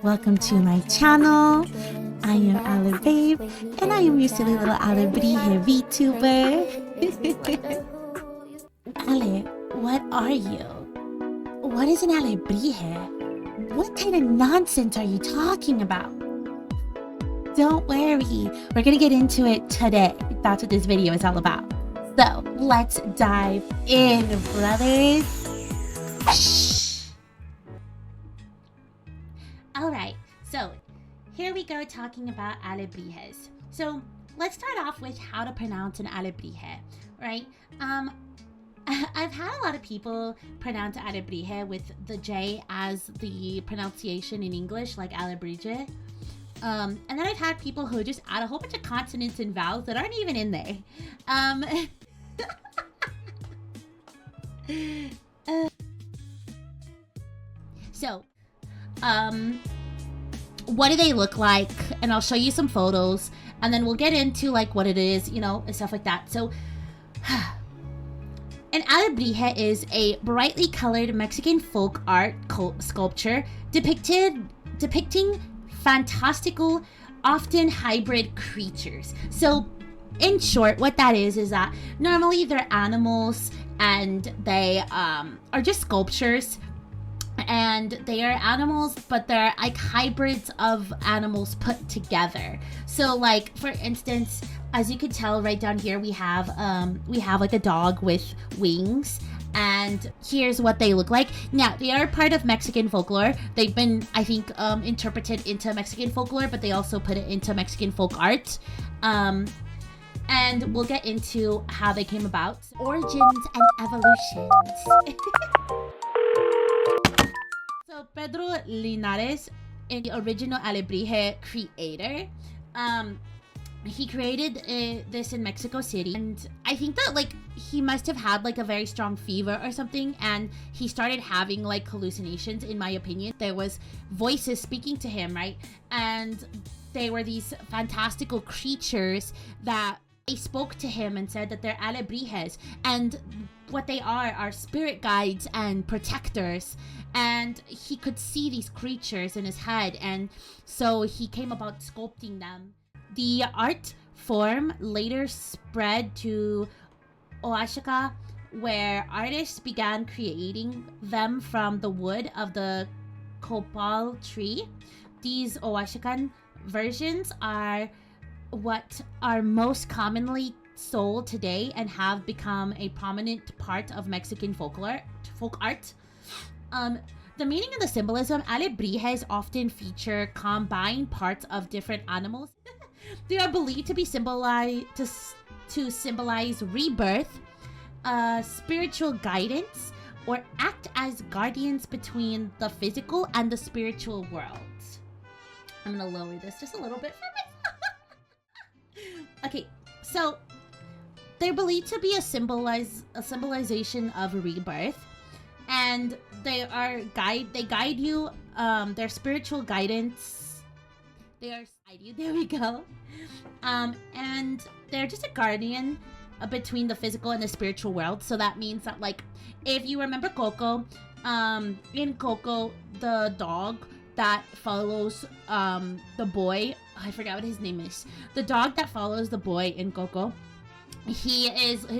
Welcome to my channel. I am Ale Babe, and I am your silly little alebrije VTuber. Ale, what are you? What is an alebrije? What kind of nonsense are you talking about? Don't worry, we're gonna get into it today. That's what this video is all about. So let's dive in, brothers. Shh. All right, so here we go talking about alebrijes. So let's start off with how to pronounce an alebrije, right? I've had a lot of people pronounce alebrije with the J as the pronunciation in English, like alebrije. And then I've had people who just add a whole bunch of consonants and vowels that aren't even in there. What do they look like? And I'll show you some photos, and then we'll get into like what it is, you know, and stuff like that. So an alebrije is a brightly colored Mexican folk art sculpture depicting fantastical, often hybrid creatures. So in short, what that is that normally they're animals and they are just sculptures, and they are animals, but they're like hybrids of animals put together. So like, for instance, as you can tell right down here, we have like a dog with wings, and here's what they look like. Now, they are part of Mexican folklore. They've been, I think, interpreted into Mexican folklore, but they also put it into Mexican folk art. And we'll get into how they came about, origins and evolutions. So Pedro Linares, the original alebrije creator, he created this in Mexico City, and I think that like he must have had like a very strong fever or something, and he started having like hallucinations. In my opinion, there was voices speaking to him, right? And they were these fantastical creatures that they spoke to him and said that they're alebrijes, and what they are spirit guides and protectors. And he could see these creatures in his head, and so he came about sculpting them. The art form later spread to Oaxaca, where artists began creating them from the wood of the copal tree. These Oaxacan versions are what are most commonly sold today and have become a prominent part of Mexican folk art. The meaning and the symbolism, alebrijes often feature combined parts of different animals. They are believed to be to symbolize rebirth, spiritual guidance, or act as guardians between the physical and the spiritual worlds. I'm gonna lower this just a little bit for myself. Okay, so they're believed to be a symbolization of rebirth, and they guide you. Their spiritual guidance. There we go. And they're just a guardian between the physical and the spiritual world. So that means that, like, if you remember Coco, in Coco, the dog that follows the boy, I forgot what his name is. The dog that follows the boy in Coco, he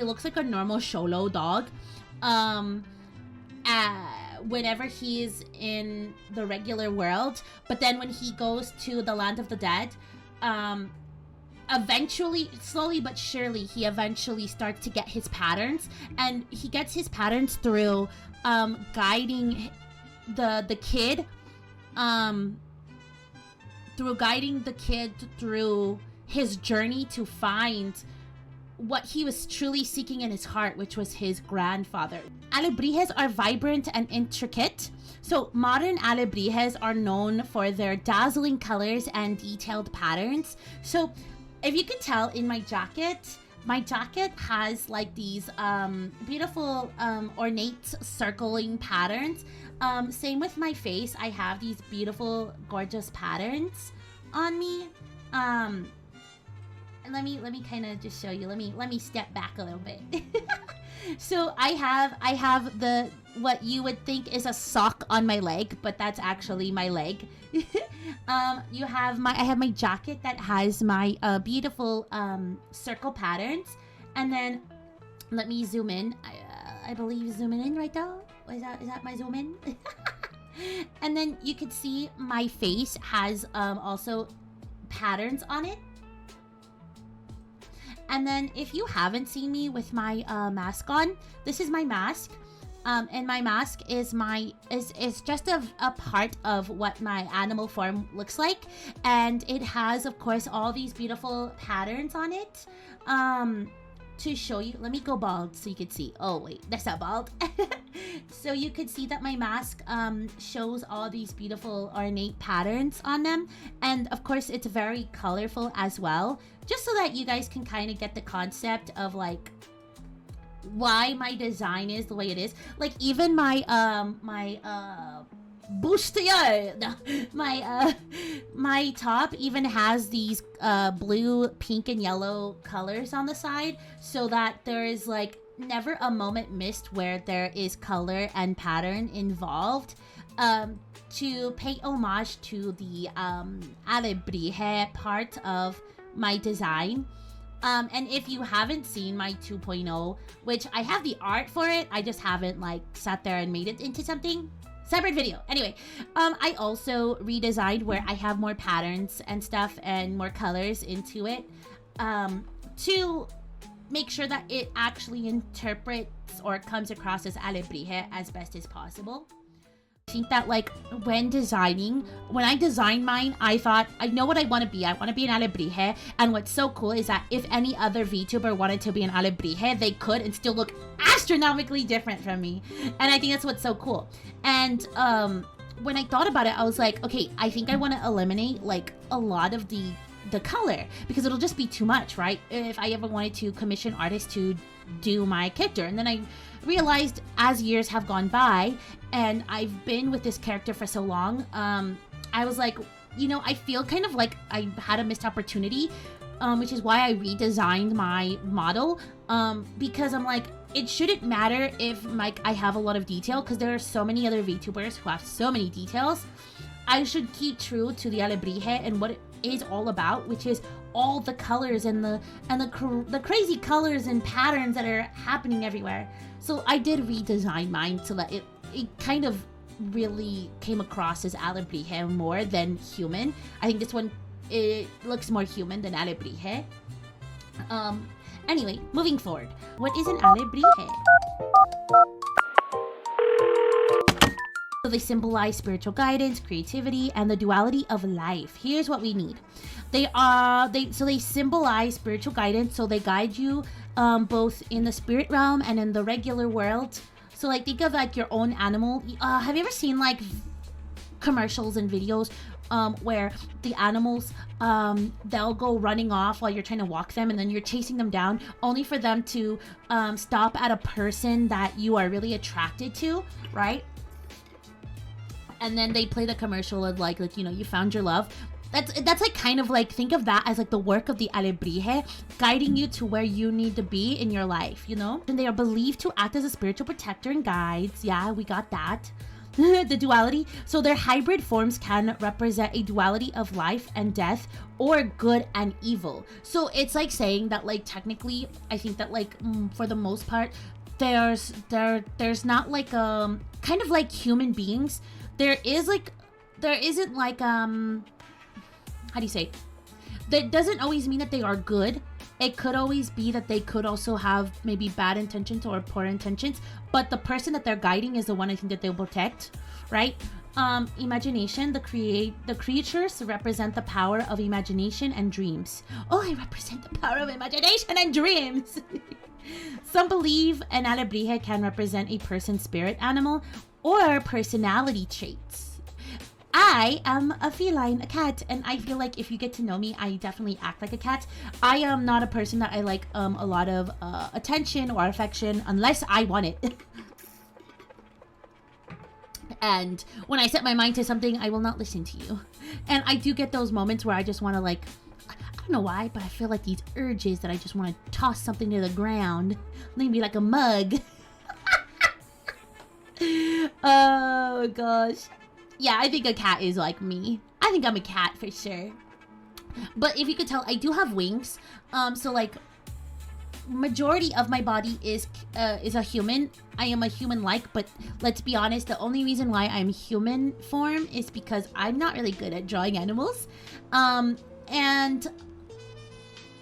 looks like a normal Xolo dog. Whenever he's in the regular world, but then when he goes to the land of the dead, eventually, slowly but surely, he eventually starts to get his patterns, and he gets his patterns through guiding the kid through his journey to find what he was truly seeking in his heart, which was his grandfather. Alebrijes are vibrant and intricate. So modern alebrijes are known for their dazzling colors and detailed patterns. So if you can tell in my jacket has like these beautiful ornate circling patterns. Same with my face. I have these beautiful, gorgeous patterns on me. Let me kind of just show you. Let me step back a little bit. So I have what you would think is a sock on my leg, but that's actually my leg. I have my jacket that has my beautiful circle patterns, and then let me zoom in. I believe zooming in right now. Is that my zoom in? And then you can see my face has also patterns on it. And then if you haven't seen me with my mask on, this is my mask. And my mask is just a part of what my animal form looks like. And it has, of course, all these beautiful patterns on it. To show you, let me go bald so you can see. Oh wait, that's not bald. So you could see that my mask shows all these beautiful ornate patterns on them, and of course it's very colorful as well, just so that you guys can kind of get the concept of like why my design is the way it is. Like even my bustier, my top even has these blue, pink, and yellow colors on the side, so that there is like never a moment missed where there is color and pattern involved, to pay homage to the alebrije part of my design. And if you haven't seen my 2.0, which I have the art for it, I just haven't like sat there and made it into something. Separate video. Anyway, I also redesigned where I have more patterns and stuff and more colors into it, to make sure that it actually interprets or comes across as alebrije as best as possible. I think that like when I designed mine, I thought, I know what I want to be. I want to be an alebrije, and what's so cool is that if any other VTuber wanted to be an alebrije, they could and still look astronomically different from me. And I think that's what's so cool. And when I thought about it, I was like, okay, I think I want to eliminate like a lot of the color, because it'll just be too much, right? If I ever wanted to commission artists to do my character. And then I realized as years have gone by and I've been with this character for so long, I was like, you know, I feel kind of like I had a missed opportunity, which is why I redesigned my model, because I'm like, it shouldn't matter if like I have a lot of detail, because there are so many other VTubers who have so many details. I should keep true to the alebrije and what it is all about, which is all the colors and the crazy colors and patterns that are happening everywhere. So I did redesign mine so that it kind of really came across as alebrije more than human. I think this one, it looks more human than alebrije. Anyway, moving forward, what is an alebrije? So they symbolize spiritual guidance, creativity, and the duality of life. Here's what we need. They symbolize spiritual guidance, so they guide you both in the spirit realm and in the regular world. So like think of like your own animal. Have you ever seen like commercials and videos where the animals, they'll go running off while you're trying to walk them, and then you're chasing them down only for them to stop at a person that you are really attracted to, right? And then they play the commercial of like you know, you found your love. That's like kind of like, think of that as like the work of the alebrije, guiding you to where you need to be in your life, you know? And they are believed to act as a spiritual protector and guides. Yeah, we got that. The duality. So their hybrid forms can represent a duality of life and death, or good and evil. So it's like saying that like technically, I think that like for the most part, there's not like kind of like human beings. There isn't like how do you say? That doesn't always mean that they are good. It could always be that they could also have maybe bad intentions or poor intentions, but the person that they're guiding is the one I think that they'll protect, right? Imagination, the creatures represent the power of imagination and dreams. Oh, I represent the power of imagination and dreams. Some believe an alebrije can represent a person's spirit animal or personality traits. I am a feline, a cat, and I feel like if you get to know me, I definitely act like a cat. I am not a person that I like a lot of attention or affection unless I want it. And when I set my mind to something, I will not listen to you. And I do get those moments where I just want to like, I don't know why, but I feel like these urges that I just want to toss something to the ground. Maybe like a mug. Oh gosh. Yeah, I think a cat is like me. I think I'm a cat for sure. But if you could tell, I do have wings. So like majority of my body is a human. I am a human-like, but let's be honest, the only reason why I'm human form is because I'm not really good at drawing animals. And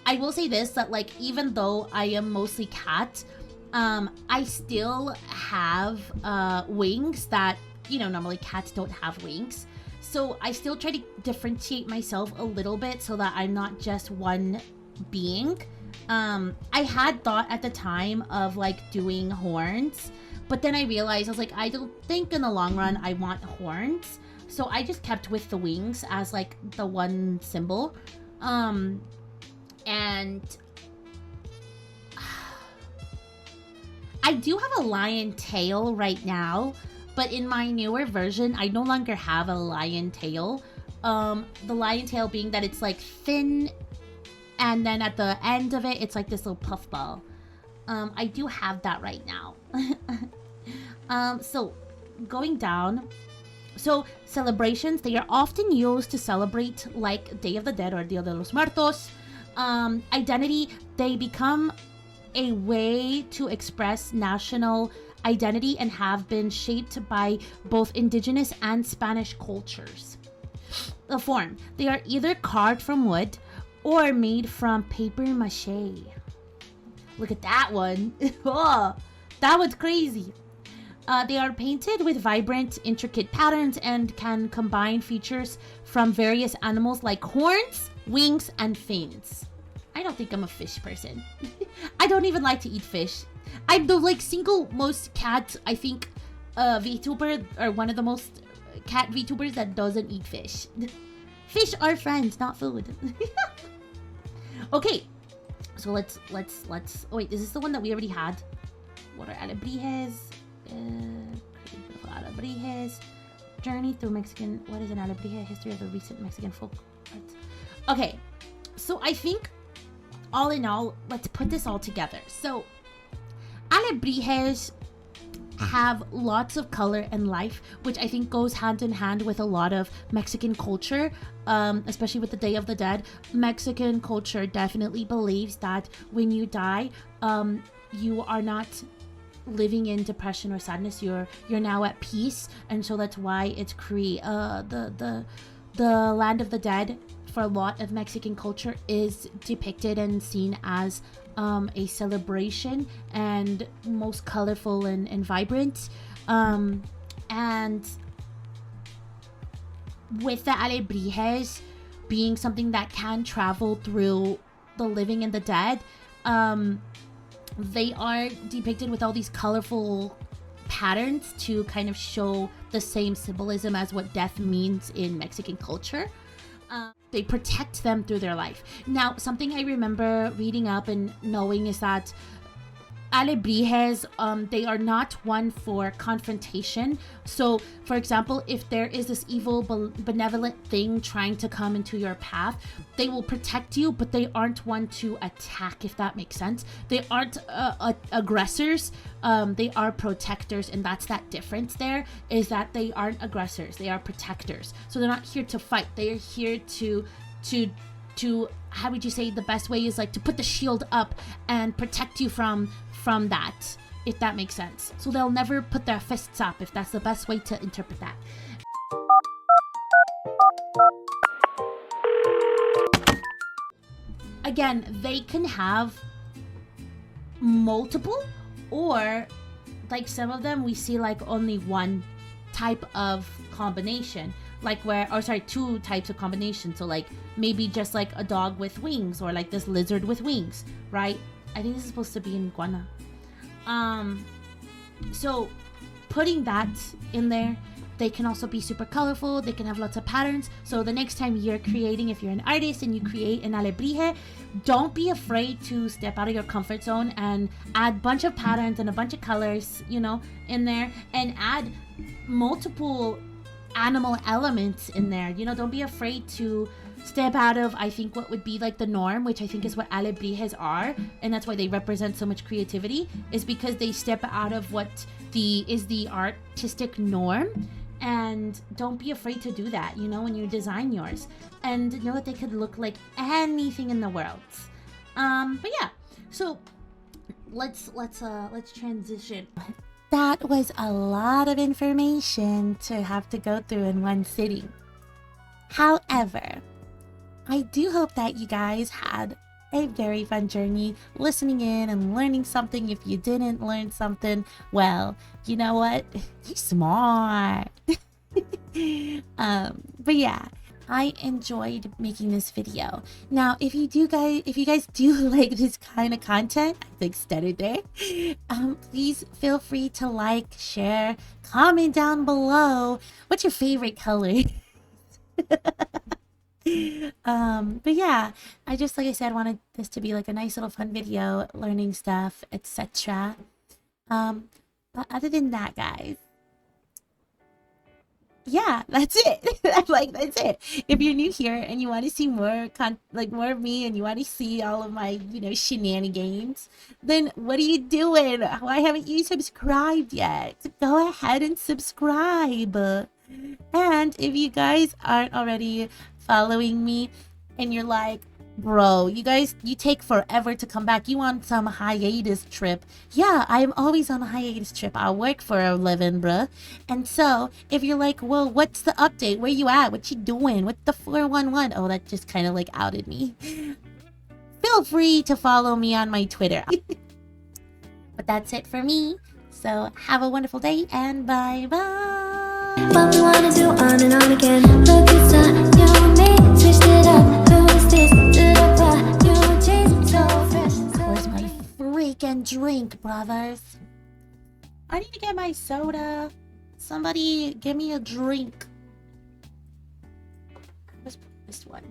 I will say this, that like even though I am mostly cat, I still have wings that, you know, normally cats don't have wings. So I still try to differentiate myself a little bit so that I'm not just one being. I had thought at the time of like doing horns, but then I realized, I was like, I don't think in the long run I want horns. So I just kept with the wings as like the one symbol. And I do have a lion tail right now, but in my newer version, I no longer have a lion tail. The lion tail being that it's like thin, and then at the end of it, it's like this little puff ball. I do have that right now. So going down. So celebrations, they are often used to celebrate like Day of the Dead or Dia de los Muertos. Identity, they become a way to express national identity and have been shaped by both indigenous and Spanish cultures. The form, they are either carved from wood or made from paper mache. Look at that one. Oh, that one's crazy. They are painted with vibrant, intricate patterns and can combine features from various animals like horns, wings, and fins. I don't think I'm a fish person. I don't even like to eat fish. I'm the like single most cat, I think, VTuber, or one of the most cat VTubers that doesn't eat fish. Fish are friends, not food. Okay, so let's. Oh wait, is this the one that we already had? What are alebrijes? Alebrijes. Journey through Mexican. What is an alebrije? History of the recent Mexican folk arts. Okay, so I think, all in all, let's put this all together. So, alebrijes have lots of color and life, which I think goes hand in hand with a lot of Mexican culture, especially with the Day of the Dead. Mexican culture definitely believes that when you die, you are not living in depression or sadness. You're now at peace, and so that's why it's the Land of the Dead for a lot of Mexican culture is depicted and seen as a celebration and most colorful and vibrant. And with the alebrijes being something that can travel through the living and the dead, they are depicted with all these colorful patterns to kind of show the same symbolism as what death means in Mexican culture. They protect them through their life. Now, something I remember reading up and knowing is that alebrijes, they are not one for confrontation. So, for example, if there is this evil, benevolent thing trying to come into your path, they will protect you, but they aren't one to attack, if that makes sense. They aren't aggressors. They are protectors, and that's that difference there, is that they aren't aggressors. They are protectors. So they're not here to fight. They are here to how would you say, the best way is like to put the shield up and protect you from that, if that makes sense. So they'll never put their fists up, if that's the best way to interpret that. Again, they can have multiple, or like some of them we see like only one type of combination, like two types of combination. So like maybe just like a dog with wings, or like this lizard with wings, right? I think this is supposed to be in iguana. So putting that in there, they can also be super colorful. They can have lots of patterns. So the next time you're creating, if you're an artist and you create an alebrije, don't be afraid to step out of your comfort zone and add a bunch of patterns and a bunch of colors, you know, in there, and add multiple animal elements in there. You know, don't be afraid to step out of, I think, what would be like the norm, which I think is what alebrijes are, and that's why they represent so much creativity, is because they step out of what is the artistic norm. And don't be afraid to do that, you know, when you design yours, and know that they could look like anything in the world. But yeah, so let's transition. That was a lot of information to have to go through in one sitting. However, I do hope that you guys had a very fun journey listening in and learning something. If you didn't learn something, well, you know what? You're smart. But yeah, I enjoyed making this video. Now, if you guys do like this kind of content, I think stuttered there. Please feel free to like, share, comment down below. What's your favorite color? But yeah, I just, like I said, wanted this to be like a nice little fun video, learning stuff, etc. But other than that, guys, yeah, that's it. That's it. If you're new here and you want to see more more of me, and you want to see all of my, you know, shenanigans, then what are you doing? Why haven't you subscribed yet? Go ahead and subscribe. And if you guys aren't already following me and you're like, bro, you take forever to come back, you on some hiatus trip. Yeah, I'm always on a hiatus trip. I work for a living, bruh. And so if you're like, well, what's the update? Where you at? What you doing? What the 411? Oh, that just kind of like outed me. Feel free to follow me on my Twitter. But that's it for me. So have a wonderful day and bye bye. What we wanna do on and on again. Look, it's a new me, switched it up. Who's this? New jeans, so fresh. Where's my freaking drink, brothers? I need to get my soda. Somebody give me a drink. Let's put this one.